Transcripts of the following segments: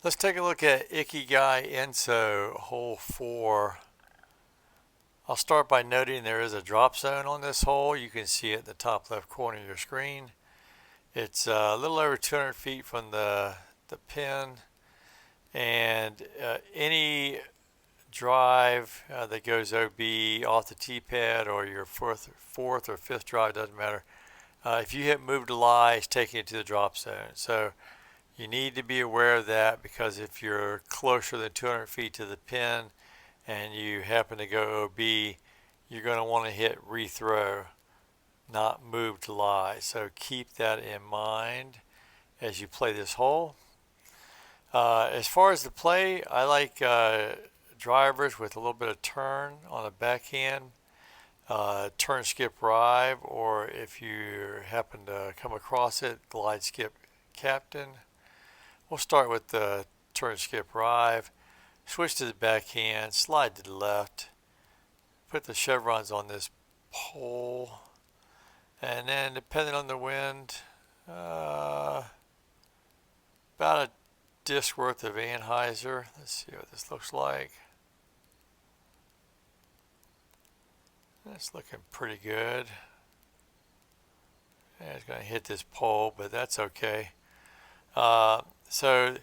Let's take a look at Ikigai Enso hole 4. I'll start by noting there is a drop zone on this hole. You can see it in the top left corner of your screen. It's a little over 200 feet from the pin, and any drive that goes OB off the tee pad or your fourth or fifth drive, doesn't matter. If you hit move to lie, it's taking it to the drop zone. So you need to be aware of that, because if you're closer than 200 feet to the pin and you happen to go OB, you're going to want to hit rethrow, not move to lie. So keep that in mind as you play this hole. As far as the play, I like drivers with a little bit of turn on the backhand, turn skip drive, or if you happen to come across it, glide skip captain. We'll start with the turn skip drive, switch to the backhand, slide to the left, put the chevrons on this pole, and then depending on the wind, about a disc worth of anhyzer. Let's see what this looks like. That's looking pretty good. And it's going to hit this pole, but that's okay. So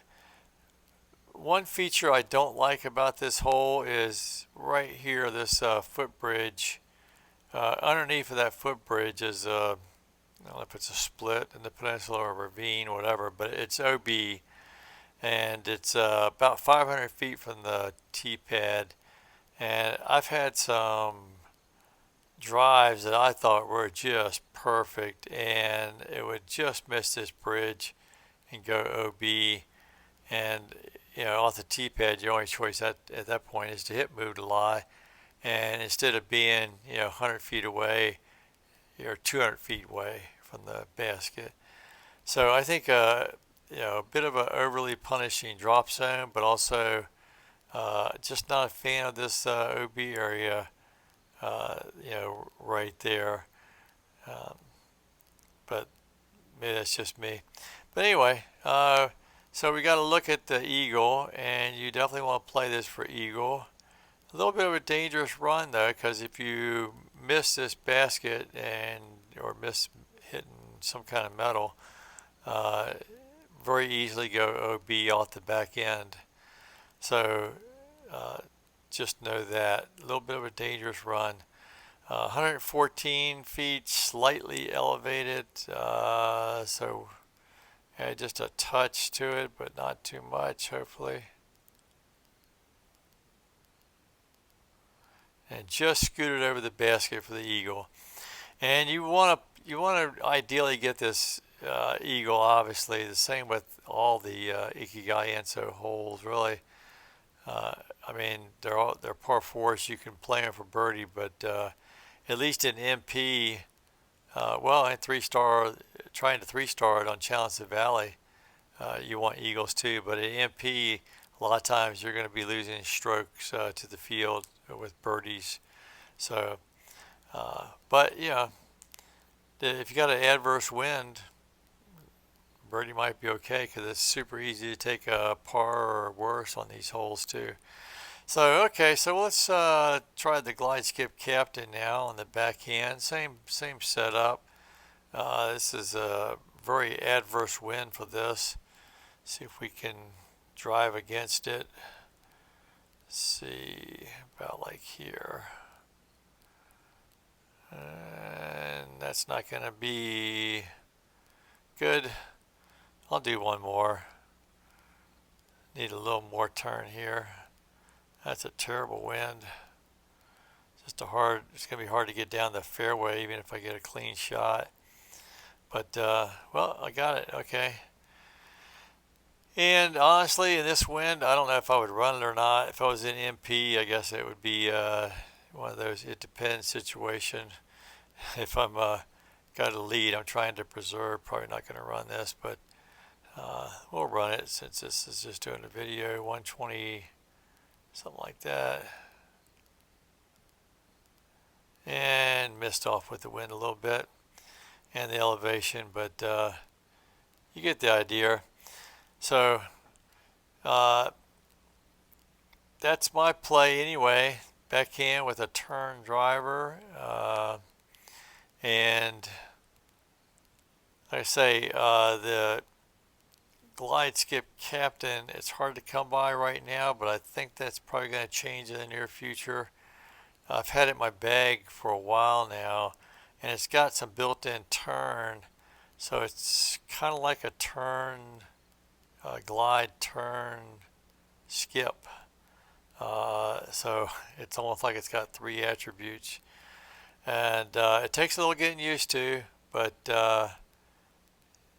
one feature I don't like about this hole is right here, this footbridge. Underneath of that footbridge is I don't know if it's a split in the peninsula or a ravine or whatever, but it's OB, and it's about 500 feet from the tee pad. And I've had some drives that I thought were just perfect, and it would just miss this bridge and go OB. And off the tee pad, your only choice at that point is to hit move to lie. And instead of being 100 feet away, you're 200 feet away from the basket. So I think a bit of an overly punishing drop zone, but also just not a fan of this OB area, right there. But maybe that's just me. But anyway, so we got to look at the eagle, and you definitely want to play this for eagle. A little bit of a dangerous run though, because if you miss this basket or miss hitting some kind of metal, very easily go OB off the back end. So just know that. A little bit of a dangerous run. 114 feet, slightly elevated, so just a touch to it, but not too much, hopefully. And just scooted over the basket for the eagle. And you want to ideally get this eagle, obviously. The same with all the Ikigai Enso holes, really. I mean, they're par fours. You can play them for birdie, but at least in MP, and trying to three-star it on Challenge the Valley, you want eagles too. But at MP, a lot of times you're going to be losing strokes to the field with birdies. So, but if you got an adverse wind, birdie might be okay, because it's super easy to take a par or worse on these holes too. So okay, so let's try the glide skip captain now on the backhand. Same setup. This is a very adverse wind for this. See if we can drive against it. Let's see, about like here. And that's not going to be good. I'll do one more. Need a little more turn here. That's a terrible wind. It's going to be hard to get down the fairway even if I get a clean shot. But, well, I got it. Okay. And honestly, in this wind, I don't know if I would run it or not. If I was in MP, I guess it would be one of those it depends situation. If I'm got a lead, I'm trying to preserve. Probably not going to run this, but we'll run it since this is just doing a video. 120, something like that. And missed off with the wind a little bit and the elevation, but you get the idea. So Uh, that's my play anyway. Backhand with a turn driver. And like I say, the glide skip captain, it's hard to come by right now, but I think that's probably going to change in the near future. I've had it in my bag for a while now, and it's got some built-in turn, so it's kind of like a turn, glide turn skip. So it's almost like it's got three attributes, and it takes a little getting used to, but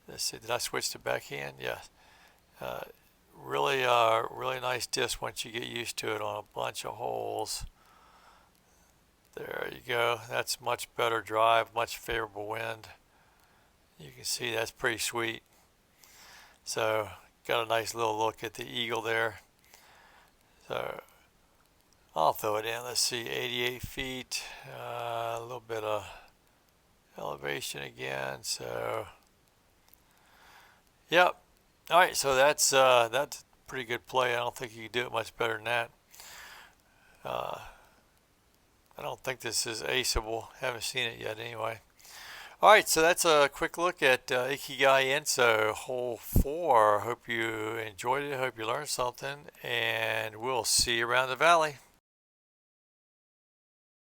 let's see, did I switch to backhand? Yes. Uh, really nice disc once you get used to it on a bunch of holes. There you go. That's much better drive, much favorable wind. You can see that's pretty sweet. So got a nice little look at the eagle there. So I'll throw it in. Let's see, 88 feet. A little bit of elevation again. So yep. All right. So that's a pretty good play. I don't think you can do it much better than that. I don't think this is aceable. Haven't seen it yet anyway. All right, so that's a quick look at Ikigai Enso hole 4. Hope you enjoyed it. Hope you learned something, and we'll see you around the valley.